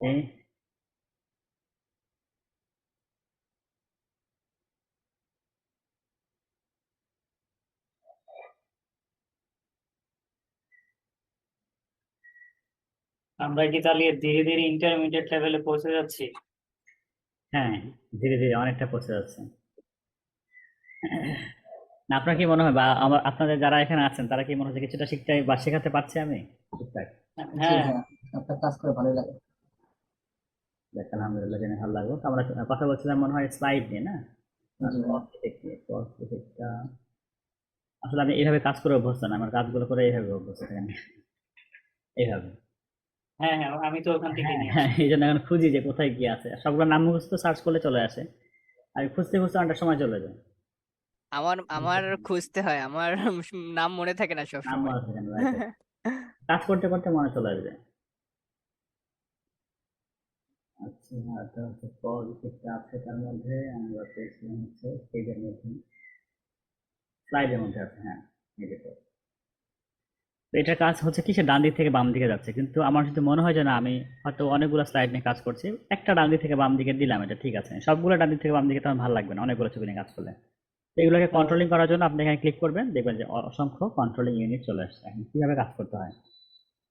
এই আমরা কি তাহলে ধীরে ধীরে ইন্টারমিডিয়েট লেভেলে পৌঁছে যাচ্ছি? হ্যাঁ, ধীরে ধীরে অনেকটা পৌঁছে যাচ্ছে। না, আপনার কি মনে হয়, বা আমার আপনাদের যারা এখানে আছেন তারা কি মনে হচ্ছে কিছুটা শিখতে বা শেখাতে পারছি আমি টুকটাক? জি হ্যাঁ, হ্যাঁ, আপনার কাজ করে ভালো লাগে। দেখ, আলহামদুলিল্লাহ, জেনে ভালো লাগলো। তো আমরা কথা বলছিলাম মনে হয় স্লাইড নিয়ে, না? জি হ্যাঁ। আসলে আমি এইভাবে কাজ করে অভ্যস্ত না, আমার কাজগুলো করে এইভাবে অভ্যস্ত এখানে, এইভাবে। হ্যাঁ, হ্যাঁ, আমি তো ওখান থেকে হ্যাঁ নিয়ে হ্যাঁ, আসি। এই জন্য এখন খুঁজি যে কোথায় কি আছে, সবগুলো নাম মুখস্থ সার্চ করলে চলে আসে। আমি খুঁজতে খুঁজতে অনেকটা সময় চলে যায়। আমার আমার খুঁজতে হয়, আমার নাম মনে থাকে না সব নাম সময়। মনে থাকে না, right, right. কাজ করতে করতে মনে চলে আসবে। আচ্ছা, এটা হচ্ছে কজ একটা আছে, তার মধ্যে আমরা পেয়েছিলাম হচ্ছে পেজের মধ্যে, স্লাইডের মধ্যে আছে, হ্যাঁ। এই যে cause। তো এটার কাজ হচ্ছে কি, সে ডান দিক থেকে বাম দিকে যাচ্ছে, কিন্তু আমার যদি মনে হয় যে না, আমি হয়তো অনেকগুলো স্লাইড নিয়ে কাজ করছি, একটা ডান দিক থেকে বাম দিকে দিলাম, এটা ঠিক আছে। সবগুলো ডান দিক থেকে বাম দিকে তখন ভালো লাগবে না অনেকগুলো ছবি নিয়ে কাজ করলে। তো এগুলোকে কন্ট্রোলিং করার জন্য আপনি এখানে ক্লিক করবেন, দেখবেন যে অসংখ্য কন্ট্রোলিং ইউনিট চলে আসছে। এখন কিভাবে কাজ করতে হয়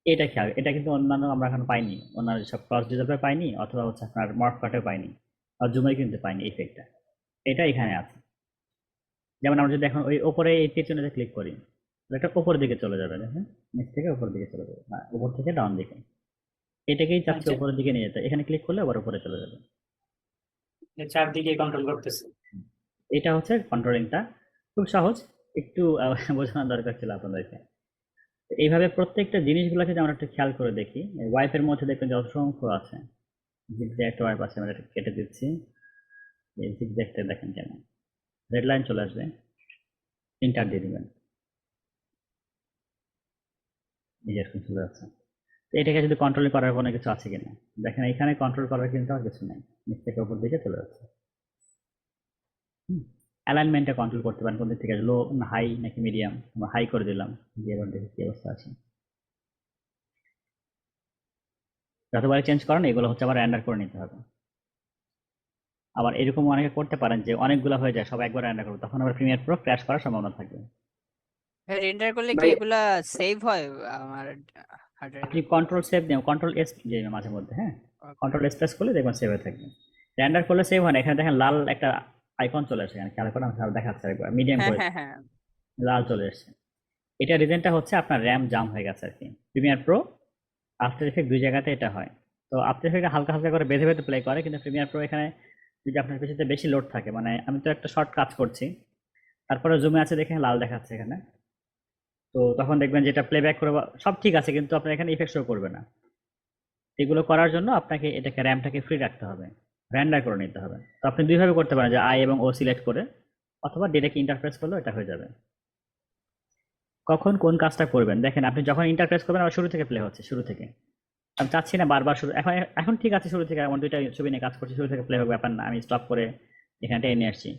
এটা খেয়াল, এটা কিন্তু অন্যান্য আমরা এখন পাইনি, অন্যান্য সব ক্রস ডিজলভে পাইনি, অথবা হচ্ছে আপনার মর্ফ কাটেও পাইনি, আর জুমে কিন্তু পাইনি ইফেক্টটা। এটা এখানে আছে। যেমন আমরা যদি এখন ওই ওপরে এই পেছনেতে ক্লিক করি, এটা উপরের দিকে চলে যাবে, দেখেন, নিচ থেকে উপরের দিকে চলে যাবে, হ্যাঁ, উপর থেকে ডাউন দিকে। এটাকেই চাচ্ছে আচ্ছা, উপরের দিকে নিয়ে যেতে, এখানে ক্লিক করলে আবার উপরে চলে যাবে। চারদিকে কন্ট্রোল করতেছে। এটা হচ্ছে কন্ট্রোলিংটা, খুব সহজ। একটু বোঝানোর দরকার ছিল আপনাদেরকে। তো এইভাবে প্রত্যেকটা জিনিসগুলোকে যদি আমরা একটু খেয়াল করে দেখি, ওয়াইফের মধ্যে দেখবেন যে অসংখ্য আছে। জিগজ্যাগ ওয়াইপ আছে, আমরা এটা কেটে দিচ্ছি। এই জিগজ্যাগটা দেখেন কেন, রেড লাইন চলে আসবে, ইন্টার দিয়ে দিবেন, এরকম চলে যাচ্ছে। তো এটাকে যদি কন্ট্রোল করার কোনো কিছু আছে কিনা দেখেন, এখানে কন্ট্রোল করার কিন্তু আর কিছু নেই, নিচ থেকে উপর দিকে চলে যাচ্ছে। অ্যালাইনমেন্টটা কন্ট্রোল করতে পারেন কোন দিক থেকে, লো না হাই নাকি মিডিয়াম। আমরা হাই করে দিলাম, দিয়ে এবার দেখি কি অবস্থা আছে। যতবারই চেঞ্জ করেন এগুলো হচ্ছে আবার র্যান্ডার করে নিতে হবে। আবার এরকম অনেকে করতে পারেন যে অনেকগুলো হয়ে যায়, সব একবার র্যান্ডার করবে, তখন আবার প্রিমিয়ার প্রো ক্র্যাশ করার সম্ভাবনা থাকবে। রেন্ডার করলে কি ভাই এগুলা সেভ হয় আমার হার্ড আপনি ড্রাইভে? কন্ট্রোল সেভ দিন, কন্ট্রোল এস দিয়ে মাঝে মধ্যে, হ্যাঁ, ওকে। কন্ট্রোল এস প্রেস করলে দেখবেন সেভ হয়ে থাকবে। র্যান্ডার করলে সেভ হয় না, এখানে দেখেন লাল একটা আইকন চলে আসে, এখানে খেয়াল করে আমি দেখাচ্ছে একবার, মিডিয়াম হ্যাঁ করে হ্যাঁ হ্যাঁ। লাল চলে এসেছে। এটা রিজনটা হচ্ছে আপনার র্যাম জাম হয়ে গেছে আর কি। প্রিমিয়ার প্রো, আফটার ইফেক্ট দুই জায়গাতে এটা হয়। তো আফটার ইফেক্ট হালকা হালকা করে বেঁধে বেঁধে প্লে করে, কিন্তু প্রিমিয়ার প্রো এখানে যদি আপনার পিছনে বেশি লোড থাকে, মানে আমি তো একটা শর্ট কাজ করছি, তারপরে জুমে আছে দেখে লাল দেখাচ্ছে এখানে, তো তখন দেখবেন যেটা প্লেব্যাক করে সব ঠিক আছে, কিন্তু আপনার এখানে ইফেক্ট শো করবে না। এগুলো করার জন্য আপনাকে এটাকে র্যামটাকে ফ্রি রাখতে হবে, র্যান্ডার করে নিতে হবে। তো আপনি দুইভাবে করতে পারেন, যে আই এবং ও সিলেক্ট করে, অথবা ডিরেক্ট ইন্টারফেস করলেও এটা হয়ে যাবে। কখন কোন কাজটা করবেন দেখেন, আপনি যখন ইন্টারফেস করবেন আবার শুরু থেকে প্লে হচ্ছে, শুরু থেকে। আমি চাচ্ছি না বারবার শুরু, এখন এখন ঠিক আছে, শুরু থেকে আমার দুইটা ছবি নিয়ে কাজ করছি, শুরু থেকে প্লে হবে, ব্যাপার না, আমি স্টপ করে এখানটা এনে আসছি।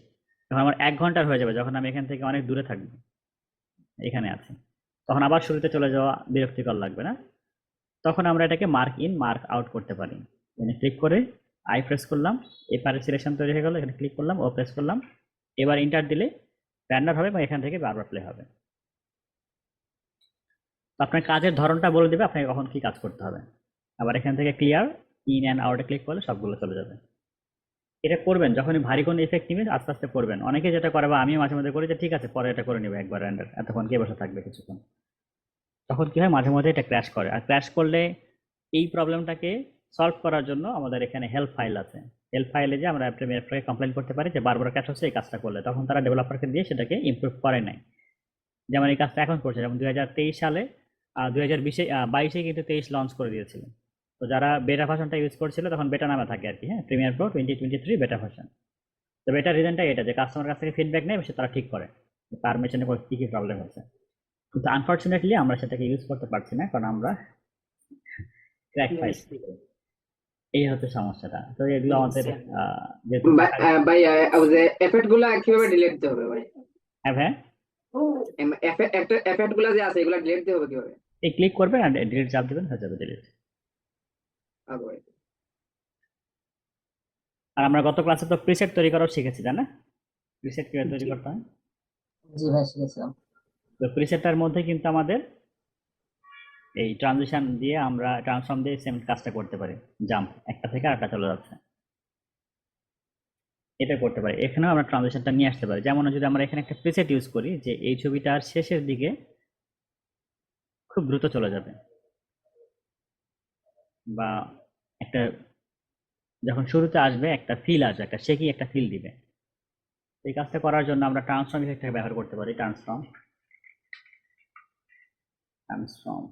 তখন আমার 1 ঘন্টার হয়ে যাবে, যখন আমি এখান থেকে অনেক দূরে থাকবো, এখানে আছে, তখন আবার শুরুতে চলে যাওয়া বিরক্তিকর লাগবে না। তখন আমরা এটাকে মার্ক ইন মার্ক আউট করতে পারি। এখানে ক্লিক করে আই প্রেস করলাম, এপারে সিলেকশন তৈরি হয়ে গেল, এখানে ক্লিক করলাম, ও প্রেস করলাম, এবার ইন্টার দিলে র্যান্ডার হবে এবং এখান থেকে বারবার প্লে হবে। তো আপনার কাজের ধরনটা বলে দেবে আপনাকে কখন কি কাজ করতে হবে। আবার এখান থেকে ক্লিয়ার ইন অ্যান্ড আউটে ক্লিক করলে সবগুলো চলে যাবে। এটা করবেন যখনই ভারী কোনো ইফেক্ট নিবেন, আস্তে আস্তে করবেন। অনেকে যেটা করে, বা আমিও মাঝে মধ্যে করি, যে ঠিক আছে পরে এটা করে নেবে একবার র্যান্ডার, এতক্ষণ কে বসে থাকবে কিছুক্ষণ। তখন কি হয়, মাঝে মধ্যে এটা ক্র্যাশ করে, আর ক্র্যাশ করলে এই প্রবলেমটাকে সলভ করার জন্য আমাদের এখানে হেল্প ফাইল আছে। হেল্প ফাইলে যে আমরা প্রিমিয়ার প্রোকে কমপ্লেন করতে পারি যে বারবার ক্র্যাশ হচ্ছে এই কাজটা করলে, তখন তারা ডেভেলপারকে দিয়ে সেটাকে ইমপ্রুভ করে নেয়। যেমন এই কাজটা এখন করছে, যেমন 2023 সালে, 2020 22-এ কিন্তু 23 লঞ্চ করে দিয়েছিল। তো যারা বেটা ভার্সনটা ইউজ করছিল তখন বেটা নামে থাকে আর কি, হ্যাঁ, প্রিমিয়ার প্রো 2023 বেটা ভার্সন। তো বেটার রিজনটা এটা যে কাস্টমার কাছ থেকে ফিডব্যাক নেয়, সে তারা ঠিক করে তার মেশিনে কি কি প্রবলেম হচ্ছে। কিন্তু আনফর্চুনেটলি আমরা সেটাকে ইউজ করতে পারছি না, কারণ আমরা ক্র্যাক ফাইল। এই হচ্ছে সমস্যাটা। তো এগুলো আমাদের যেহেতু ভাই যে এফেক্ট গুলা কিভাবে ডিলিট দিতে হবে ভাই? হ্যাঁ হ্যাঁ, এফেক্ট গুলা যে আছে এগুলা ডিলিট দিতে হবে কিভাবে? এই ক্লিক করবেন আর ডিলিট চাপ দেবেন, হয়ে যাবে ডিলিট। আগে ভাই আর আমরা গত ক্লাসে তো প্রিসেট তৈরি করাও শিখেছি, তাই না? প্রিসেট কিভাবে তৈরি জি। করতে হয়। জি ভাই, শিখেছিলাম। তো প্রিসেটটার মধ্যে কিন্তু আমাদের এই ট্রানজিশন দিয়ে আমরা ট্রান্সফর্ম দিয়ে সেম কাজটা করতে পারি। জাম্প একটা থেকে আরেকটা চলে যাচ্ছে, এটা করতে পারি। এখানেও আমরা ট্রানজিশনটা নিয়ে আসতে পারি। যেমন যদি আমরা এখানে একটা প্রিসেট ইউজ করি যে এই ছবিটার শেষের দিকে খুব দ্রুত চলে যাবে, বা একটা যখন শুরুতে আসবে একটা ফিল আসবে, একটা শেকি একটা ফিল দিবে। এই কাজটা করার জন্য আমরা ট্রান্সফর্ম ইফেক্টটাকে ব্যবহার করতে পারি। ট্রান্সফর্ম ট্রান্সফর্ম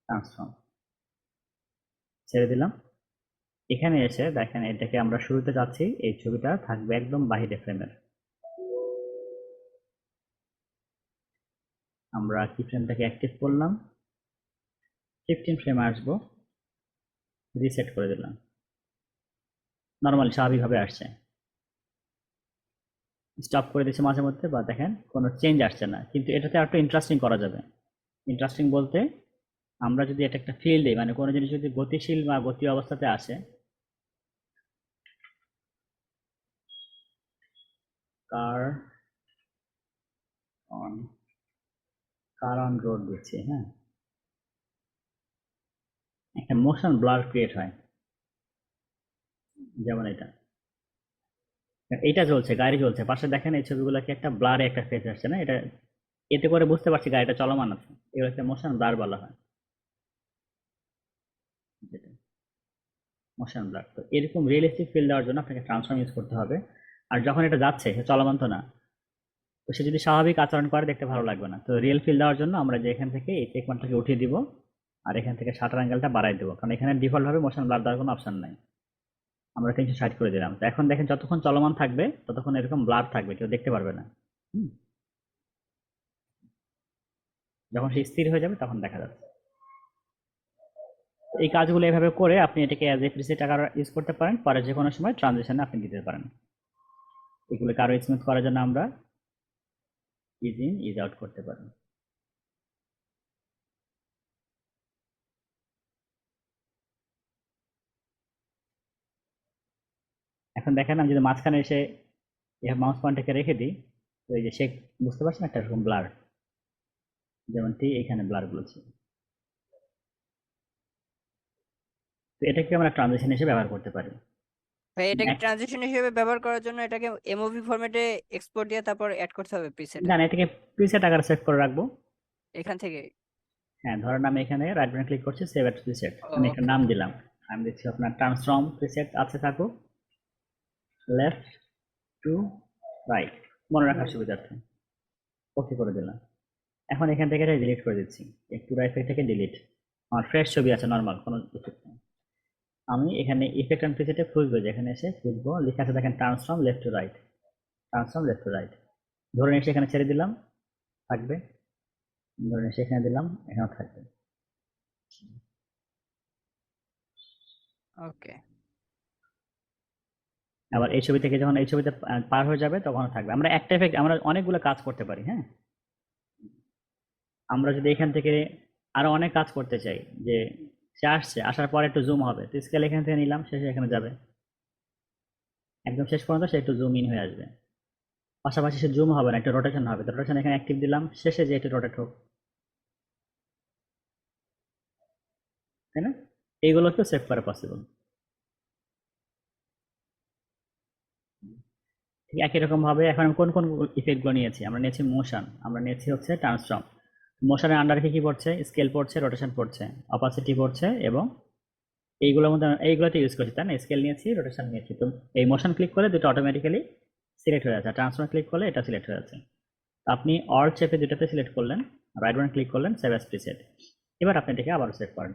ট্রান্সফর্ম ছেড়ে দিলাম। এখানে এসে দেখেন এটাকে আমরা শুরুতে যাচ্ছি, এই ছবিটা থাকবে একদম বাহিরে ফ্রেমের। আমরা কি ফ্রেমটাকে অ্যাক্টিভ করলাম, 15 ফ্রেমে আসবো, রিসেট করে দিলাম, নর্মালি স্বাভাবিকভাবে আসছে। স্টপ করে দিচ্ছি মাঝে মধ্যে, বা দেখেন কোনো চেঞ্জ আসছে না। কিন্তু এটাতে আরেকটু ইন্টারেস্টিং করা যাবে। ইন্টারেস্টিং বলতে আমরা যদি এটা একটা ফিল দিই, মানে কোনো জিনিস যদি গতিশীল বা গতি অবস্থাতে আসে, কার অন কার অন রোড দিচ্ছি, হ্যাঁ, একটা মোশন ব্লার ক্রিয়েট হয়। যেমন এইটা চলছে, গাড়ি চলছে, পাশে দেখেন এই ছবিগুলোকে একটা ব্লারে একটা ফেস আসছে না, এটা এতে করে বুঝতে পারছি গাড়িটা চলমান আছে। এগুলো একটা মোশন ব্লার বলা হয়, যেটা মোশন ব্লার। তো এরকম রিয়েলিস্টিক ফিল দেওয়ার জন্য আপনাকে ট্রান্সফর্ম ইউজ করতে হবে। আর যখন এটা যাচ্ছে, সে চলমান তো না, তো সে যদি স্বাভাবিক আচরণ করে দেখতে ভালো লাগবে না। তো রিয়েল ফিল দেওয়ার জন্য আমরা যে এখান থেকে এই চেক মার্কটাকে উঠিয়ে দিব, আর এখান থেকে শাটার অ্যাঙ্গেলটা বাড়াই দেবো, কারণ এখানে ডিফল্ট ভাবে মোশন ব্লার দেওয়ার কোনো অপশন নাই। আমরা 360 করে দিলাম। তো এখন দেখেন যতক্ষণ চলমান থাকবে ততক্ষণ এরকম ব্লার থাকবে, কেউ দেখতে পারবে না। হুম, যখন সে স্থির হয়ে যাবে তখন দেখা যাচ্ছে। তো এই কাজগুলো এভাবে করে আপনি এটাকে অ্যাজ এ প্রিসেট আকার ইউজ করতে পারেন, পরে যে কোনো সময় ট্রানজিশনে আপনি দিতে পারেন। এগুলোকে আরো স্মুথ করার জন্য আমরা ইজ ইন ইজ আউট করতে পারি। এখন দেখেন আমি যদি মাঝখানে এসে মাউস পয়েন্টটাকে রেখে দিই, তো এই যে সে, বুঝতে পারছেন একটা এরকম ব্লার, যেমনটি এখানে ব্লার বলেছি। তো এটাকে আমরা ট্রানজিশন হিসেবে ব্যবহার করতে পারি। ভাই এটাকে এক- ট্রানজিশন হিসেবে ব্যবহার করার জন্য এটাকে এমওভি ফরম্যাটে এক্সপোর্ট দিয়ে তারপর অ্যাড করতে হবে প্রিসেটে না না, এটাকে প্রিসেট আকারে সেভ করে রাখবো। এখান থেকে। হ্যাঁ, ধরেন আমি এখানে রাইট বাটন ক্লিক করছি, সেভ এট প্রিসেট, আমি একটা ওকে। নাম দিলাম। আমি দিচ্ছি আপনার ট্রান্সফর্ম প্রিসেট আছে থাকুক, লেফট টু রাইট, মনে রাখার সুবিধার্থে ওকে করে দিলাম। এখন এখান থেকে এটা ডিলিট করে দিচ্ছি, একটু রাইট থেকে ডিলিট। আমার ফ্রেশ ছবি আছে, নর্মাল কোনো ইফেক্ট নেই। আমি এখানে ইফেক্ট অ্যান্ড প্রিসেটে খুঁজবো, যেখানে এসে খুঁজবো লেখা আছে দেখেন transform left to right, transform left to right. ধরে এসে এখানে ছেড়ে দিলাম, থাকবে। ধরে এসে এখানে দিলাম, এখানেও থাকবে। ওকে। আবার এই ছবি থেকে যখন এই ছবিতে পার হয়ে যাবে তখন থাকবে। আমরা একটা এফেক্ট আমরা অনেকগুলো কাজ করতে পারি, হ্যাঁ। আমরা যদি এখান থেকে আরো অনেক কাজ করতে চাই, যে সে আসছে, আসার পর একটু জুম হবে, তো স্কেল এখান থেকে নিলাম, শেষে এখানে যাবে, একদম শেষ পর্যন্ত সে একটু জুম ইন হয়ে আসবে। পাশাপাশি সে জুম হবে না, একটা রোটেশন হবে, তো রোটেশন এখানে অ্যাক্টিভ দিলাম, শেষে যে একটু রোটেট হোক, তাই না? এইগুলোকেও সেভ করা পসিবল। ঠিক একই রকম ভাবে এখন আমি কোন কোন ইফেক্ট গুলো নিয়েছি, আমরা নিয়েছি মোশন, আমরা নিয়েছি হচ্ছে ট্রান্সফর্ম। মোশনের আন্ডারে কি কি পড়ছে, স্কেল পড়ছে, রোটেশন পড়ছে, অপাসিটি পড়ছে, এবং এইগুলোর মধ্যে এইগুলোতে ইউজ করছি, তাই না? স্কেল নিয়েছি, রোটেশন নিয়েছি। তো এই মোশন ক্লিক করলে দুটো অটোমেটিক্যালি সিলেক্ট হয়ে যাচ্ছে, ট্রান্সফর্ম ক্লিক করলে এটা সিলেক্ট হয়ে যাচ্ছে। তো আপনি অল চেপে দুটাতে সিলেক্ট করলেন, রাইট বাটন ক্লিক করলেন, সেভ অ্যাজ প্রিসেট। এবার আপনি এটাকে আবার সেভ করেন।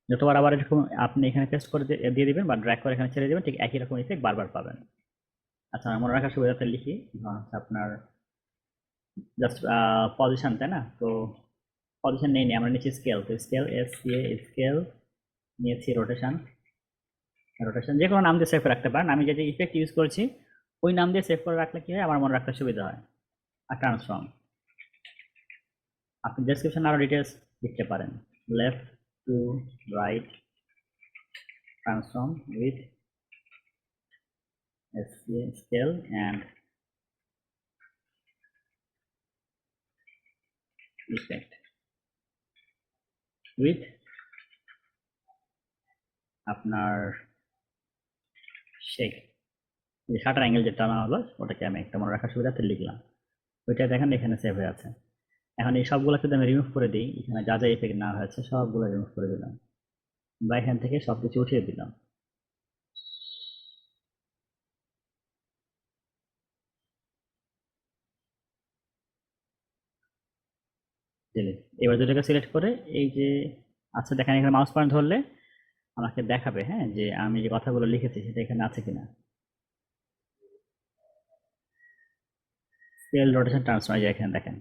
যতবার আবার এরকম আপনি এখানে পেস্ট করে দিয়ে দিবেন বা ড্র্যাগ করে এখানে ছেড়ে দিবেন, ঠিক একই রকম ইফেক্ট বারবার পাবেন। আচ্ছা, মনে রাখার সুবিধাতে লিখি, আপনার জাস্ট পজিশন, তাই না? তো পজিশন নেই, আমরা নিচ্ছি স্কেল, তো স্কেল স্কেল নিয়েছি, রোটেশন, রোটেশন যে কোনো নাম দিয়ে সেভ রাখতে পারেন। আমি যে ইফেক্ট ইউজ করছি ওই নাম দিয়ে সেভ করে রাখলে কি হয়, আমার মনে রাখতে সুবিধা হয়। আর ট্রান্সফর্ম, আপনি ডেসক্রিপশন আরো ডিটেলস লিখতে পারেন, left to right transform with scale and effect with আপনার শেক যে শাটার অ্যাঙ্গেল যেটা টানা হলো ওটাকে আমি একটা মনে রাখার সুবিধাতে লিখলাম। ওইটা দেখেন এখানে সেভ হয়ে আছে। এখন এই সবগুলো যদি আমি রিমুভ করে দিই, এখানে যা যা ইফেক্ট না হয়েছে সবগুলো রিমুভ করে দিলাম বা এখান থেকে সবকিছু উঠিয়ে দিলাম। ডিলিট। এবার দুটোকে সিলেক্ট করে এই যে আচ্ছা দেখেন এখানে মাউস পয়েন্ট ধরলে আমাকে দেখাবে, হ্যাঁ, যে আমি যে কথাগুলো লিখেছি সেটা এখানে আছে কিনা। স্কেল রোটেশন ট্রান্সফর্ম এই যে এখানে দেখেন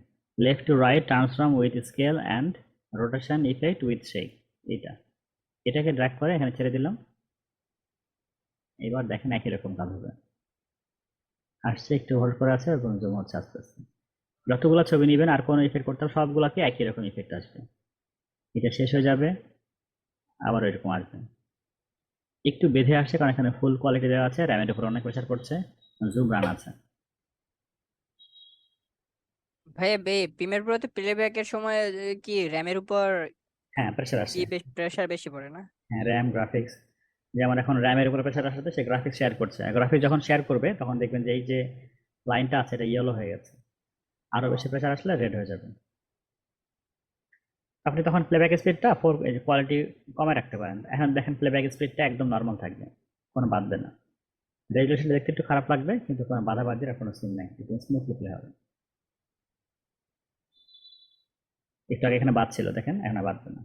left to right transform with scale and rotation effect with shake, এটাকে ড্র্যাগ করে এখানে ছেড়ে দিলাম। এবার দেখেন একই রকম কাজ হবে, আসছে একটু হোল্ড করে আছে এবং জুম হচ্ছে আস্তে আস্তে। যতগুলো ছবি নেবেন আর কোনো ইফেক্ট করতে হবে সবগুলোকে একই রকম ইফেক্ট আসবে। এটা শেষ হয়ে যাবে আবার এরকম আসবে। একটু বেঁধে আসছে কারণ এখানে ফুল কোয়ালিটি দেওয়া আছে, র্যামের উপর অনেক প্রেশার পড়ছে, জুম রান আছে। ভাই প্রিমিয়ার প্রোতে প্লেব্যাকের সময় কি র্যামের উপর হ্যাঁ প্রেশার কি আসছে, প্রেসার বেশি পড়ে না? হ্যাঁ র্যাম গ্রাফিক্স, যেমন এখন র্যামের উপরে প্রেশার আসছে সে গ্রাফিক্স শেয়ার করছে, গ্রাফিক্স যখন শেয়ার করবে তখন দেখবেন যে এই যে লাইনটা আছে এটা ইয়েলো হয়ে গেছে, আরো বেশি প্রেশার আসলে রেড হয়ে যাবে। আপনি তখন প্লেব্যাক স্পিডটা কোয়ালিটি কমে রাখতে পারেন। এখন দেখেন প্লেব্যাক স্পিডটা একদম নর্মাল থাকবে, কোনো বাঁধবে না। রেজুলেশনটা দেখতে একটু খারাপ লাগবে কিন্তু কোনো বাধা বাধির আর কোনো সিন নাই, একটু স্মুথলি প্লে হবে। একটু আগে এখানে বাদ ছিল দেখেন, এখন আর বাঁধবে না।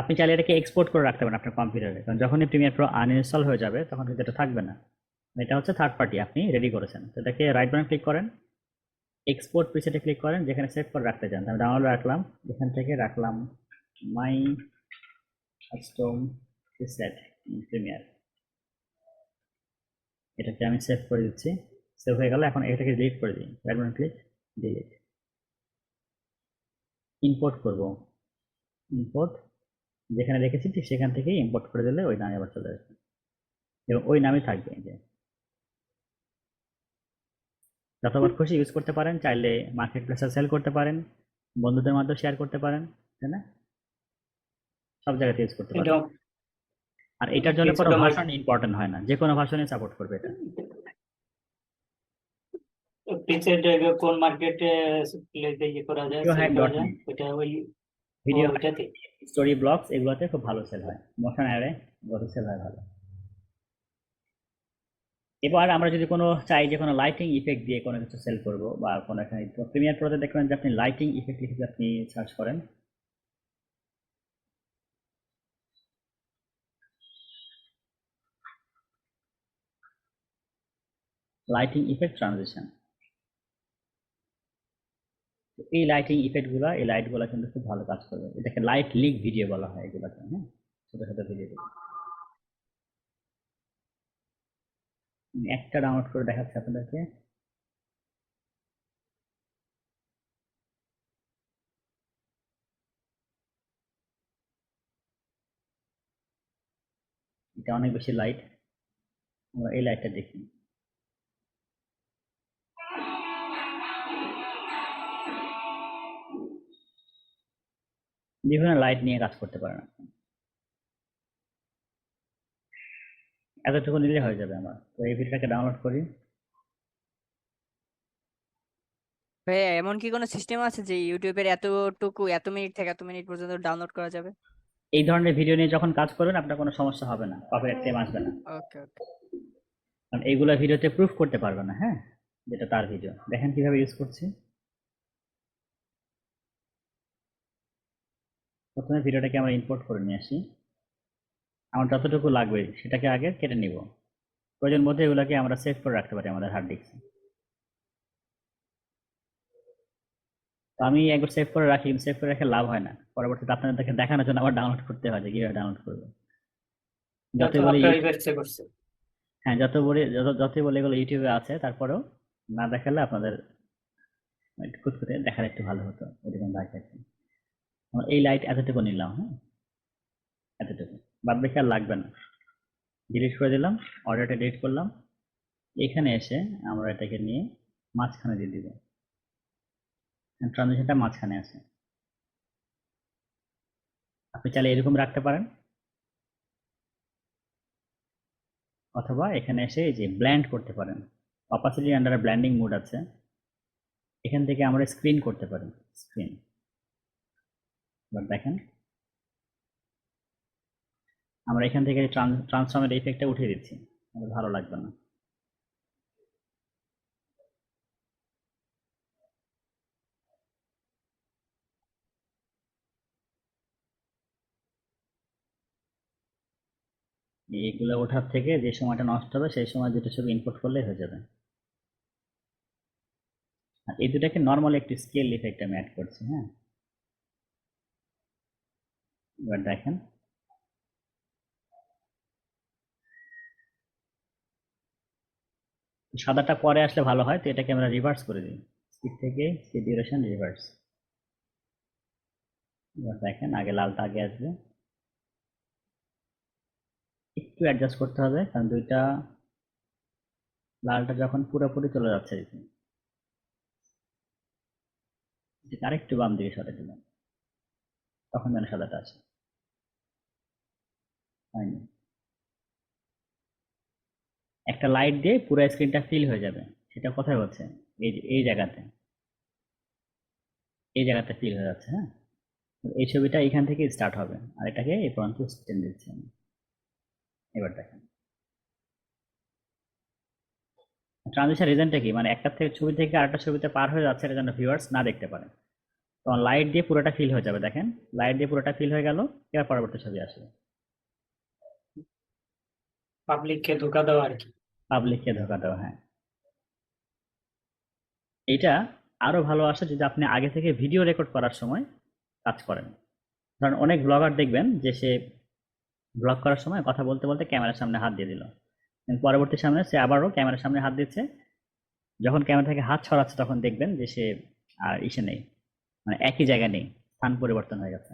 আপনি চাইলে এটাকে এক্সপোর্ট করে রাখতে পারেন আপনার কম্পিউটারে, কারণ যখনই প্রিমিয়ার প্রো আনইনস্টল হয়ে যাবে তখন কিন্তু এটা থাকবে না। এটা হচ্ছে থার্ড পার্টি, আপনি রেডি করেছেন, তো এটাকে রাইট বাটন ক্লিক করেন, এক্সপোর্ট প্রিসেটে ক্লিক করেন, যেখানে সেভ করে রাখতে চান। আমি ডাউনলোড রাখলাম, এখান থেকে রাখলাম মাই কাস্টম প্রিসেট ইন প্রিমিয়ার, এটাকে আমি সেভ করে দিচ্ছি। সেভ হয়ে গেল, এখন এটাকে ডিলিট করে দিই, right button click, delete. Import করব, ইম্পোর্ট যেখানে রেখেছি ঠিক সেখান থেকেই ইম্পোর্ট করে দিলে ওই নামে আবার চলে আসবে এবং ওই নামই থাকবে। যে যতবার খুশি ইউজ করতে পারেন, চাইলে মার্কেট প্লেসে সেল করতে পারেন, বন্ধুদের মাধ্যমে শেয়ার করতে পারেন, তাই না, সব জায়গাতে ইউজ করতে পারেন। এটা আর এটার জন্য কোনো কিছুটা ভার্সন ইম্পর্টেন্ট হয় না, যে কোনো ভার্সনে সাপোর্ট করবে এটা। পিক্সেল কোন মার্কেটে ইয়ে করা যায়, সেল করা যায়, videohack.net, ওটা ওই ভিডিও ওইটাতে। স্টোরি ব্লগস এগুলোতে খুব ভালো সেল হয়, মোশন অ্যারে এগুলোতে সেল হয় ভালো। এবার আমরা যদি কোনো চাই যে কোনো লাইটিং ইফেক্ট দিয়ে কোনো কিছু সেল করব বা কোনো এখানে প্রিমিয়ার প্রোতে দেখবেন যে আপনি লাইটিং ইফেক্ট লিখে আপনি সার্চ করেন, লাইটিং ইফেক্ট ট্রানজিশন, এই লাইটিং ইফেক্ট গুলা, এই লাইট গুলা কিন্তু খুব ভালো কাজ করবে। এটাকে লাইট লিক ভিডিও বলা হয় এগুলাকে, হ্যাঁ, ছোট ছোট ভিডিও। একটা ডাউনলোড করে দেখাচ্ছি আপনাদেরকে। এটা অনেক বেশি লাইট, আমরা এই লাইটটা দেখি। বিভিন্ন লাইট নিয়ে কাজ করতে পারেন আপনি, এতটুকু নিলে হয়ে যাবে আমার। তো এই ভিডিওটাকে ডাউনলোড করি। ভাই এমন কি কোনো সিস্টেম আছে যে ইউটিউবের এতটুকু এত মিনিট থেকে এত মিনিট পর্যন্ত ডাউনলোড করা যাবে? এই ধরনের ভিডিও নিয়ে যখন কাজ করবেন আপনার কোনো সমস্যা হবে না, কপিরাইট ক্লেম আসবে না, ওকে ওকে। কারণ এইগুলা ভিডিওতে প্রুফ করতে পারবে না, হ্যাঁ, যেটা তার ভিডিও। দেখেন কিভাবে ইউজ করছি। প্রথমে ভিডিওটাকে আমরা ইম্পোর্ট করে নিয়ে আসি, আমার যতটুকু লাগবে সেটাকে আগে কেটে নিব, প্রয়োজন মধ্যে এগুলোকে আমরা সেভ করে রাখতে পারি আমাদের হার্ড ডিস্কে। তো আমি একবার সেভ করে রাখি, কিন্তু সেভ করে রেখে লাভ হয় না, পরবর্তীতে আপনাদেরকে দেখানোর জন্য আবার ডাউনলোড করতে হয় যে কিভাবে ডাউনলোড করবো। যতই বলি করছে। হ্যাঁ, যতই বলি এগুলো ইউটিউবে আছে, তারপরেও না দেখালে আপনাদের একটু খুঁতখুঁতে দেখালে একটু ভালো হতো, এরকম ভাই থাকছে। এই লাইট এতটুকু নিলাম, হ্যাঁ, এতটুকু, বাদ বাকি আর লাগবে না। ডিলিট করে দিলাম, অর্ডারটা ডিলিট করলাম। এখানে এসে আমরা এটাকে নিয়ে মাঝখানে দিয়ে দিব, ট্রানজিশনটা মাঝখানে আছে। আপনি চাইলে এরকম রাখতে পারেন, অথবা এখানে এসে এই যে ব্ল্যান্ড করতে পারেন। অপাসিটি আন্ডার ব্ল্যান্ডিং মোড আছে, এখান থেকে আমরা স্ক্রিন করতে পারি, স্ক্রিন। এবার দেখেন আমরা এখান থেকে ট্রান্সফর্মের ইফেক্টটা উঠিয়ে দিচ্ছি, আমাদের ভালো লাগবে না। এইগুলো ওঠার থেকে যে সময়টা নষ্ট হবে সেই সময় দুটো ছবি ইনপুট করলেই হয়ে যাবে। আর এই দুটাকে নর্মাল একটি স্কেল ইফেক্ট আমি অ্যাড করছি। হ্যাঁ, এবার দেখেন সাদাটা পরে আসলে ভালো হয়, তো এটাকে আমরা রিভার্স করে দিই, স্পিড থেকে স্পিড ডিউরেশন রিভার্স। এবার দেখেন আগে লালটা আগে আসবে, একটু অ্যাডজাস্ট করতে হবে কারণ দুইটা লালটা যখন পুরোপুরি চলে যাচ্ছে আর কি, আরেকটু বাম দিকে সরে দিলাম, তখন যেন সাদাটা আসে। হয়নি, একটা লাইট দিয়ে পুরো স্ক্রিনটা ফিল হয়ে যাবে, সেটা কোথায় হচ্ছে, এই জায়গাতে, এই জায়গাতে ফিল হয়ে যাচ্ছে। হ্যাঁ, এই ছবিটা এখান থেকে স্টার্ট হবে, আর এটাকে এই পর্যন্ত স্টেন দিচ্ছি আমি। এবার দেখেন ট্রানজিশন রিজনটা কি, মানে একটা থেকে ছবি থেকে আরেকটা ছবিতে পার হয়ে যাচ্ছে, এটা যেন ভিউয়ার্স না দেখতে পারে। তখন লাইট দিয়ে পুরোটা ফিল হয়ে যাবে, দেখেন লাইট দিয়ে পুরোটা ফিল হয়ে গেল। এবার পরবর্তী ছবি আসবে, পাবলিককে ধোকা দেওয়া আর কি। পাবলিককে ধোকা দেওয়া। হ্যাঁ, এটা আরো ভালো আসে যদি আপনি আগে থেকে ভিডিও রেকর্ড করার সময় কাজ করেন। কারণ অনেক ব্লগার দেখবেন যে সে ব্লগ করার সময় কথা বলতে বলতে ক্যামেরার সামনে হাত দিয়ে দিল, পরবর্তী সামনে সে আবারও ক্যামেরার সামনে হাত দিচ্ছে, যখন ক্যামেরা থেকে হাত ছড়াচ্ছে তখন দেখবেন যে সে আর ইসে নেই, মানে একই জায়গায় নেই, স্থান পরিবর্তন হয়ে গেছে।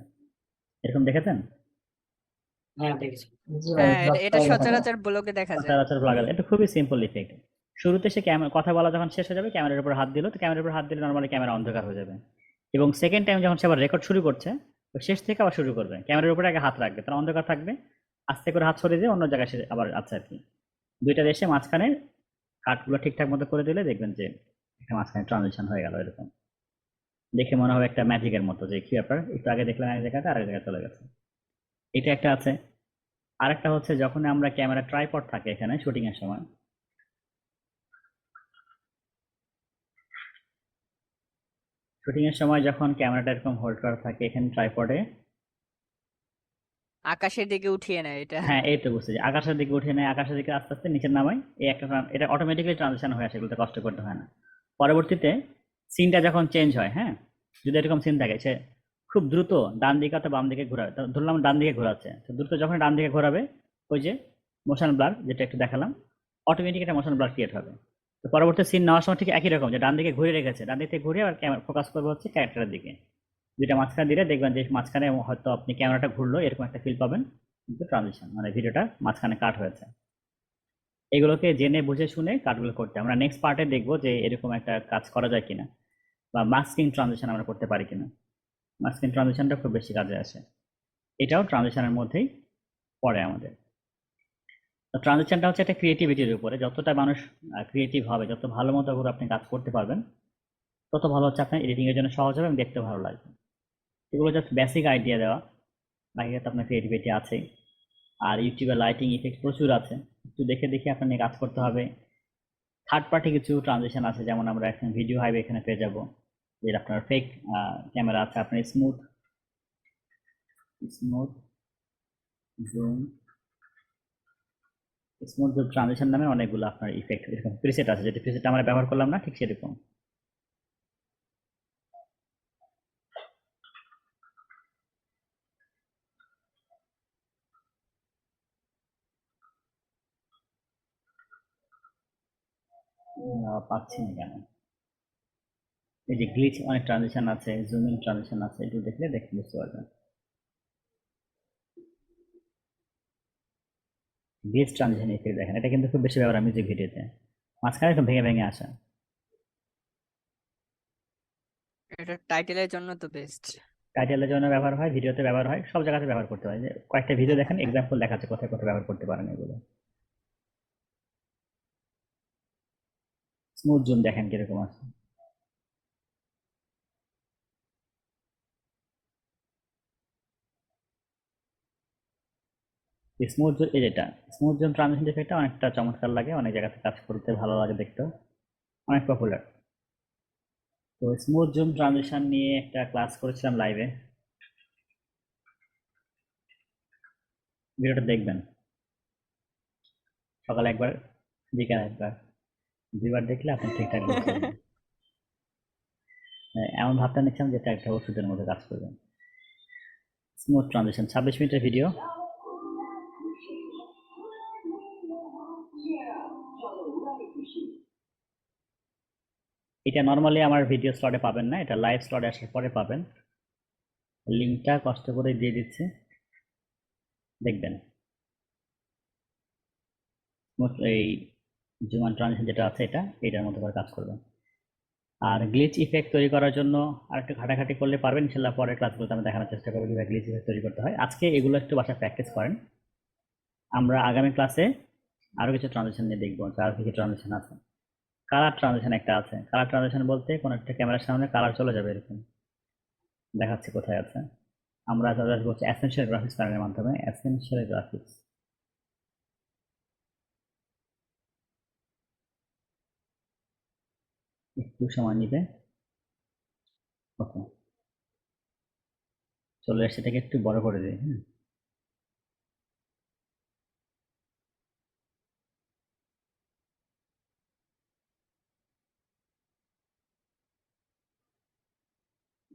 এরকম দেখেছেন? হ্যাঁ, দেখেছি। হ্যাঁ, এটা সচরাচর ব্লগে দেখা যায়। সচরাচর ব্লগার, এটা খুবই সিম্পল ইফেক্ট। শুরুতে সে ক্যামেরা কথা বলা যখন শেষ হয়ে যাবে ক্যামেরার উপর হাত দিল, তো ক্যামেরার উপর হাত দিলে নর্মালি ক্যামেরা অন্ধকার হয়ে যাবে। এবং সেকেন্ড টাইম যখন সে আবার রেকর্ড শুরু করছে, তো শেষ থেকে আবার শুরু করবে, ক্যামেরার উপরে আগে হাত রাখবে, তাহলে অন্ধকার থাকবে, আস্তে করে হাত সরিয়ে দিয়ে অন্য জায়গায় সে আবার আছে আর কি। দুইটা দেশে মাঝখানে কাটগুলো ঠিকঠাক মতো করে দিলে দেখবেন যে একটা মাঝখানে ট্রানজিশন হয়ে গেল। এরকম দেখে মনে হবে একটা ম্যাজিকের মতো, যে কি ব্যাপার, একটু আগে দেখলাম এক জায়গাতে আরেক জায়গায় চলে গেছে। এটা একটা আছে। আরেকটা হচ্ছে যখন আমরা ক্যামেরা ট্রাইপড থাকে এখানে শুটিং এর সময়, শুটিং এর সময় যখন ক্যামেরাটা এরকম হোল্ড করা থাকে এখানে ট্রাইপডে, আকাশের দিকে উঠিয়ে নেয় এটা। হ্যাঁ এই তো বুঝছি, যে আকাশের দিকে উঠে নেয়, আকাশের দিকে আস্তে আস্তে নিচে নামাই, এই একটা এটা অটোমেটিক্যালি ট্রানজিশন হয়ে আসে, এগুলোতে কষ্ট করতে হয় না। পরবর্তীতে সিনটা যখন চেঞ্জ হয়, হ্যাঁ, যদি এরকম সিন থাকে সে খুব দ্রুত ডান দিকে অথবা বাম দিকে ঘোরাবে, তো ধরলাম ডান দিকে ঘোরাচ্ছে, তো দ্রুত যখন ডান দিকে ঘোরাবে ওই যে মোশন ব্লার যেটা একটু দেখালাম, অটোমেটিক একটা মোশন ব্লার ক্রিয়েট হবে। তো পরবর্তী সিন নেওয়ার সময় ঠিক একই রকম, যে ডান দিকে ঘুরে রেখেছে, ডান দিকে ঘুরে আবার ক্যামেরা ফোকাস করবে হচ্ছে ক্যারেক্টারের দিকে, দুইটা মাঝখানে দিলে দেখবেন যে মাঝখানে হয়তো আপনি ক্যামেরাটা ঘুরলো এরকম একটা ফিল পাবেন, কিন্তু ট্রানজিশন মানে ভিডিওটা মাঝখানে কাট হয়েছে। এগুলোকে জেনে বুঝে শুনে কাজগুলো করতে আমরা নেক্সট পার্টে দেখবো যে এরকম একটা কাজ করা যায় কিনা, বা মাস্কিং ট্রানজিশন আমরা করতে পারি কিনা। মাস্কিং ট্রানজিশনটা খুব বেশি কাজে আসে, এটাও ট্রানজিশনের মধ্যেই পড়ে আমাদের। তো ট্রানজিশনটা হচ্ছে একটা ক্রিয়েটিভিটির উপরে, যতটা মানুষ ক্রিয়েটিভ হবে, যত ভালো মতো করে আপনি কাজ করতে পারবেন, তত ভালো হচ্ছে আপনার এডিটিং এর জন্য সহজ হবে এবং দেখতে ভালো লাগবে। এগুলো জাস্ট বেসিক আইডিয়া দেওয়া, বাকি তো আপনার ক্রিয়েটিভিটি আছেই। আর ইউটিউবে লাইটিং ইফেক্ট প্রচুর আছে, একটু দেখে দেখে আপনার নিয়ে কাজ করতে হবে। থার্ড পার্টি কিছু ট্রানজিশন আছে, যেমন আমরা এখন ভিডিও হাইবে এখানে পেয়ে যাব, যে আপনার ফেক ক্যামেরা আছে, আপনার smooth smooth zoom smooth zoom transition নামে অনেকগুলো আপনার ইফেক্ট এরকম প্রিসেট আছে, যেটা প্রিসেট আমরা ব্যবহার করলাম না ঠিক সেরকম। পাচ্ছি না কেন, এই যে গ্লিচ অনেক ট্রানজিশন আছে, জুমিং ট্রানজিশন আছে, একটু দেখলে দেখে বুঝতে পারবেন। গ্লিচ ট্রানজিশন ইফেক্ট দেখেন, এটা কিন্তু খুব বেশি ব্যবহার হয় মিউজিক ভিডিওতে, মাঝখানে একটু ভেঙে ভেঙে আসা। এটা টাইটেলের জন্য তো বেস্ট। টাইটেলের জন্য ব্যবহার হয়, ভিডিওতে ব্যবহার হয়, সব জায়গাতে ব্যবহার করতে হয়। যে কয়েকটা ভিডিও দেখেন, এক্সাম্পল দেখাচ্ছে কোথায় কোথায় ব্যবহার করতে পারেন এগুলো। স্মুথ জুম দেখেন কিরকম আছে। স্মুথ জুম, এই যেটা স্মুথ জুম ট্রানজিশন ইফেক্টটা অনেকটা চমৎকার লাগে, অনেক জায়গাতে কাজ করতে ভালো লাগে দেখতেও, অনেক পপুলার। তো স্মুথ জুম ট্রানজিশন নিয়ে একটা ক্লাস করেছিলাম লাইভে, ভিডিওটা দেখবেন। সকালে একবার, বিকালে একবার, দুইবার দেখলে আপনি ঠিকঠাক বুঝতে পারবেন। এমন ভাবটা নিচ্ছিলাম যেটা একটা ওষুধের মধ্যে কাজ করবে। স্মুথ ট্রানজিশন 26 মিনিটের ভিডিও। এটা নর্মালি আমার ভিডিও স্লটে পাবেন না, এটা লাইভ স্লটে আসার পরে পাবেন। লিঙ্কটা কষ্ট করে দিয়ে দিচ্ছি, দেখবেন। এই জুম ট্রানজিশন যেটা আছে এটা এটার মতো করে কাজ করবে। আর গ্লিচ ইফেক্ট তৈরি করার জন্য আরেকটু ঘাটাঘাটি করলে পারবেন ইনশাল্লাহ। পরের ক্লাসগুলোতে আমি দেখানোর চেষ্টা করবো কীভাবে গ্লিচ ইফেক্ট তৈরি করতে হয়। আজকে এগুলো একটু বাসায় প্র্যাকটিস করেন, আমরা আগামী ক্লাসে আরও কিছু ট্রানজিশন নিয়ে দেখবো, আর কি ট্রানজিশন আছে। কালার ট্রানজিশন একটা আছে, কালার ট্রানজিশন বলতে কোনো একটা ক্যামেরার সামনে কালার চলে যাবে এরকম, দেখাচ্ছি কোথায় আছে। আমরা তাদের বলছি অ্যাসেনশিয়াল গ্রাফিক্স প্যানেলের মাধ্যমে, অ্যাসেনশিয়াল গ্রাফিক্স। একটু সময় নিবে। ওকে, চলে এসে থেকে একটু বড় করে দিই। হ্যাঁ,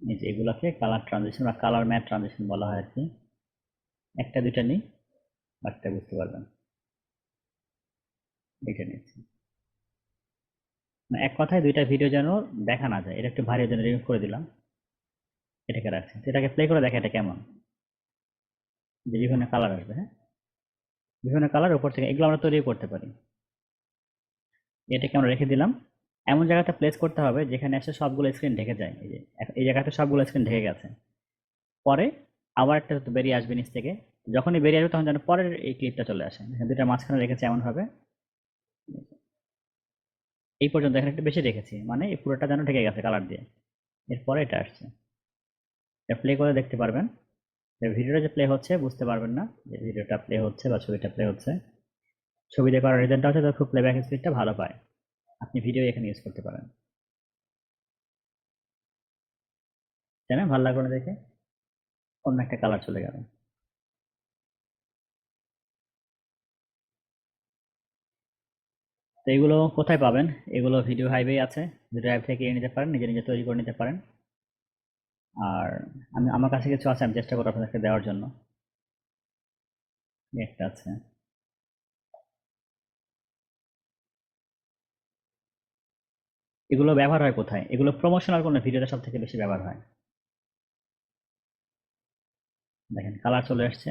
এই যে এগুলোকে কালার ট্রানজিশন বা কালার ম্যাট ট্রানজিশন বলা হয় আর কি। একটা দুইটা নিই, বাকিটা বুঝতে পারবেন। এটা নিচ্ছি, এক কথায় দুইটা ভিডিও যেন দেখা না যায়, এটা একটু ভারী জন্য রিমুভ করে দিলাম, এটাকে রাখছি। তো এটাকে প্লে করে দেখা এটা কেমন, যে বিভিন্ন কালার আসবে। হ্যাঁ, বিভিন্ন কালার উপর থেকে এগুলো আমরা তৈরি করতে পারি। এটাকে আমরা রেখে দিলাম। এমন জায়গাতে প্লেস করতে হবে যেখানে এসে সবগুলো স্ক্রিন ঢেকে যায়। এই যে এই জায়গাতে সবগুলো স্ক্রিন ঢেকে গেছে, পরে আবার একটা তো বেরিয়ে আসবে নিচ থেকে। যখনই বেরিয়ে আসবে তখন যেন পরের এই ক্লিপটা চলে আসে। দুটা মাঝখানে রেখেছে এমন ভাবে, এই পর্যন্ত এখানে একটু বেশি রেখেছি, মানে এই পুরোটা যেন ঢেকে গেছে কালার দিয়ে। এরপরে এটা আসছে, এটা প্লে করে দেখতে পারবেন। ভিডিওটা যে প্লে হচ্ছে বুঝতে পারবেন না যে ভিডিওটা প্লে হচ্ছে বা ছবিটা প্লে হচ্ছে। ছবিতে করার রিজনটা হচ্ছে খুব প্লেব্যাক স্পিডটা ভালো পায়, আপনি ভিডিও এখানে ইউজ করতে পারেন। তাই না, ভালো লাগলো না দেখে, অন্য একটা কালার চলে গেল। তো এগুলো কোথায় পাবেন, এগুলো ভিডিও হাইভে আছে, ভিডিও হাইভ থেকে নিতে পারেন, নিজে নিজে তৈরি করে নিতে পারেন। আর আমার কাছে কিছু আছে, আমি চেষ্টা করবো আপনাদেরকে দেওয়ার জন্য। একটা আছে, এগুলো ব্যবহার হয় কোথায়, এগুলো প্রমোশনাল কোনো ভিডিওতে সব থেকে বেশি ব্যবহার হয়। দেখেন কালার চলে আসছে,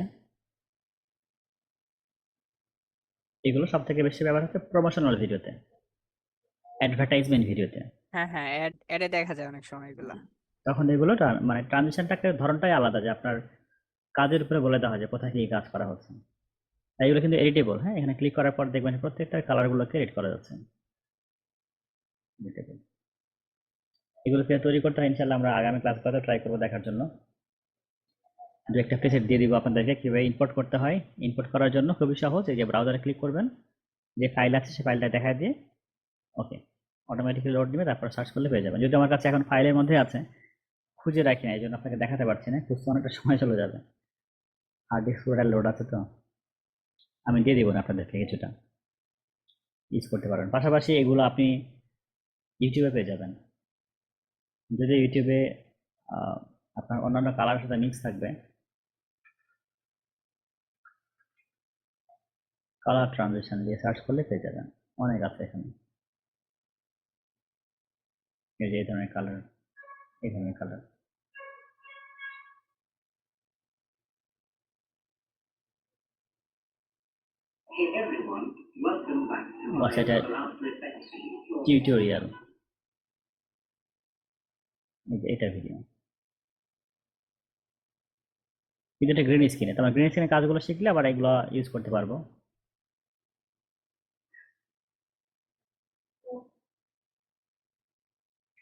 এগুলো সব থেকে বেশি ব্যবহার হচ্ছে প্রমোশনাল ভিডিওতে, অ্যাডভার্টাইজমেন্ট ভিডিওতে। হ্যাঁ হ্যাঁ, অ্যাডে দেখা যায় অনেক সময় এগুলা। তখন এগুলো মানে ট্রানজিশনটাকে ধরনটাই আলাদা, যে আপনার কাজের উপরে বলে দেওয়া হয় যে কোথায় কি কাজ করা হচ্ছে। তাই এগুলো কিন্তু এডিটেবল। হ্যাঁ, এখানে ক্লিক করার পর দেখবেন প্রত্যেকটা কালারগুলোকে এডিট করা যাচ্ছে। editable। এগুলোকে তৈরি করতে হয় ইনশাল্লাহ, আমরা আগামী ক্লাসগুলোতে ট্রাই করবো দেখার জন্য। দু একটা প্রেসেট দিয়ে দিব আপনাদেরকে কিভাবে ইম্পোর্ট করতে হয়। ইম্পোর্ট করার জন্য খুবই সহজ, এই যে ব্রাউজারে ক্লিক করবেন, যে ফাইল আছে সেই ফাইলটা দেখা দিয়ে ওকে অটোমেটিক্যালি লোড নেবে, তারপর সার্চ করলে পেয়ে যাবেন। যদি আমার কাছে এখন ফাইলের মধ্যে আছে, খুঁজে রাখি না, এই জন্য আপনাকে দেখাতে পারছি না, খুঁজতে অনেকটা সময় চলে যাবে। হার্ড ডিস্ক পুরোটা লোড আছে, তো আমি দিয়ে দিব না আপনাদেরকে, কিছুটা ইউজ করতে পারেন। পাশাপাশি এগুলো আপনি ইউটিউবে পেয়ে যাবেন। যদি ইউটিউবে আপনার অন্যান্য কালারের সাথে মিক্স থাকবে, কালার ট্রানজিশন দিয়ে সার্চ করলে পেয়ে যাবেন, অনেক আছে এখানে। এই যে এই ধরনের কালার, এই ধরনের কালার। বাস এটা টিউটোরিয়াল, এটা ভিডিও, কিন্তু এটা গ্রিন স্ক্রিনে। তোমার গ্রিন স্ক্রিনে কাজগুলো শিখলে আবার এগুলো ইউজ করতে পারবো।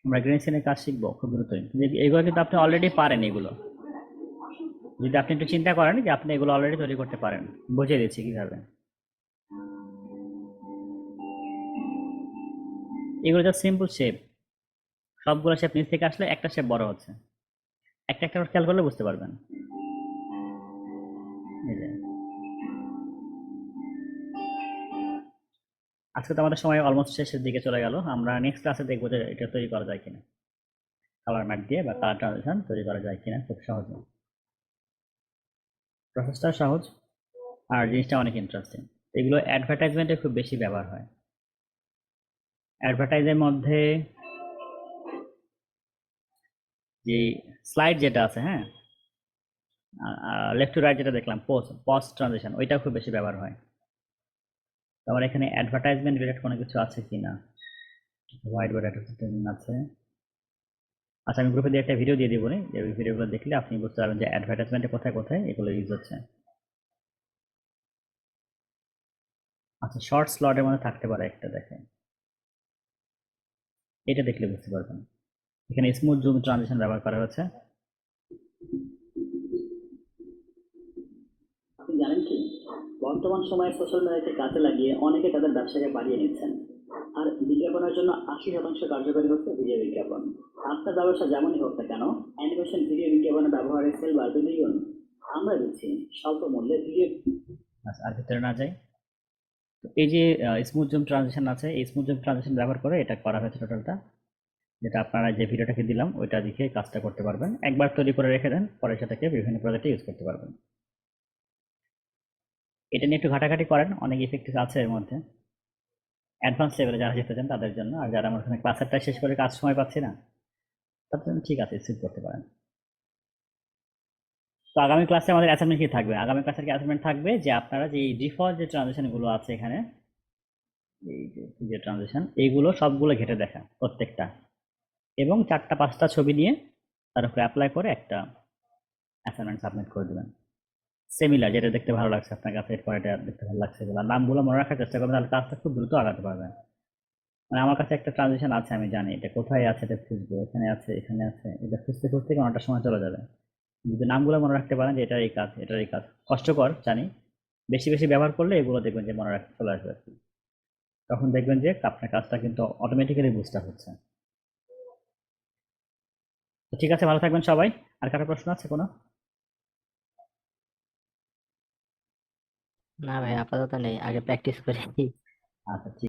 আমরা গ্রিন স্ক্রিনের কাজ শিখবো খুব দ্রুতই, কিন্তু এগুলো কিন্তু আপনি অলরেডি পারেন। এগুলো যদি আপনি একটু চিন্তা করেন যে আপনি এগুলো অলরেডি তৈরি করতে পারেন, বুঝিয়ে দিচ্ছি কিভাবে। এগুলো জাস্ট সিম্পল শেপ, সবগুলো শেপ নিচ থেকে আসলে একটা শেপ বড় হচ্ছে, একটা একটা করে খেয়াল করলে বুঝতে পারবেন। এই যে আজকে তো আমাদের সময় অলমোস্ট শেষের দিকে চলে গেল। আমরা নেক্সট ক্লাসে দেখবো যে এটা তৈরি করা যায় কিনা, কালার ম্যাট দিয়ে বা কালার ট্রানজিশন তৈরি করা যায় কিনা খুব সহজে। প্রসেসটা সহজ আর জিনিসটা অনেক ইন্টারেস্টিং। এগুলো অ্যাডভার্টাইজমেন্টে খুব বেশি ব্যবহার হয়। অ্যাডভার্টাইজের মধ্যে যে স্লাইড যেটা আছে, হ্যাঁ, লেফট টু রাইট যেটা দেখলাম, পোস্ট ট্রানজিশন, ওইটাও খুব বেশি ব্যবহার হয়। তো আমার এখানে অ্যাডভার্টাইজমেন্ট রিলেটেড কোনো কিছু আছে কিনা, হোয়াইট বোর্ড অ্যাডভার্টাইজমেন্ট আছে। আচ্ছা, আমি গ্রুপে দিয়ে একটা ভিডিও দিয়ে দিব, এই ভিডিওগুলো দেখলে আপনি বুঝতে পারবেন যে অ্যাডভার্টাইজমেন্টে কোথায় কোথায় এগুলো ইউজ হচ্ছে। আচ্ছা, শর্ট স্লটের মধ্যে থাকতে পারে একটা, দেখেন এটা দেখলে বুঝতে পারবেন। এখানে স্মুথ জুম ট্রানজিশন ব্যবহার করা হয়েছে। আপনি জানেন কি, বর্তমান সময়ে সোশ্যাল মিডিয়াকে কাজে লাগিয়ে অনেকে তাদের ব্যবসাকে বাড়িয়ে নিচ্ছেন। আর বিজ্ঞাপনের জন্য 80% কার্যকরী হচ্ছে ভিডিও বিজ্ঞাপন। আপনার ব্যবসা যেমনই হোক না কেন, অ্যানিমেশন ভিডিও বিজ্ঞাপনের ব্যবহারে সেল বাড়বে দ্বিগুণ। আমরা দিচ্ছি স্বল্প মূল্যে ভিডিও। আচ্ছা, আর ভিতরে না যাই, তো এই যে স্মুথ জুম ট্রানজিশন আছে, এই স্মুথ জুম ট্রানজিশন ব্যবহার করে এটা করা হয়েছে টোটালটা, যেটা আপনারা যে ভিডিওটাকে দিলাম ওইটা দেখে কাজটা করতে পারবেন। একবার তৈরি করে রেখে দেন, পরে সেটাকে বিভিন্ন প্রজেক্টে ইউজ করতে পারবেন। এটা নিয়ে একটু ঘাটাঘাটি করেন, অনেক ইফেক্টিভ আছে এর মধ্যে। অ্যাডভান্স লেভেলে যারা যেতে চান তাদের জন্য, আর যারা আমার এখানে ক্লাসেরটা শেষ করে কাজ সময় পাচ্ছি না তাদের জন্য ঠিক আছে, স্কিপ করতে পারেন। তো আগামী ক্লাসে আমাদের অ্যাসাইনমেন্ট কি থাকবে? আগামী ক্লাসের কি অ্যাসাইনমেন্ট থাকবে যে আপনারা যে ডিফল্ট যে ট্রানজিশনগুলো আছে এখানে, এই যে ট্রানজিশন, এইগুলো সবগুলো ঘেটে দেখা প্রত্যেকটা, এবং 4টা-5টা ছবি নিয়ে তার উপরে অ্যাপ্লাই করে একটা অ্যাসাইনমেন্ট সাবমিট করে দেবেন। সিমিলার, যেটা দেখতে ভালো লাগছে আপনার কাছে, এরপর এটা দেখতে ভালো লাগছে, এগুলো নামগুলো মনে রাখার চেষ্টা করবেন, তাহলে কাজটা খুব দ্রুত আগাতে পারবেন। মানে আমার কাছে একটা ট্রানজিশন আছে, আমি জানি এটা কোথায় আছে, এটা খুঁজবো, এখানে আছে, এখানে আছে, এটা খুঁজতে খুঁজতে অনেকটা সময় চলে যাবে। যদি নামগুলো মনে রাখতে পারেন যে এটার এই কাজ, এটার এই কাজ, কষ্টকর জানি, বেশি বেশি ব্যবহার করলে এগুলো দেখবেন যে মনে রাখতে চলে আসবে আর কি। তখন দেখবেন যে আপনার কাজটা কিন্তু অটোমেটিক্যালি বুস্ট আপ হচ্ছে। তো ঠিক আছে, ভালো থাকবেন সবাই। আর কারো প্রশ্ন আছে কোনো? না ভাই, আপাতত নেই, আগে প্র্যাকটিস করি। আচ্ছা, ঠিক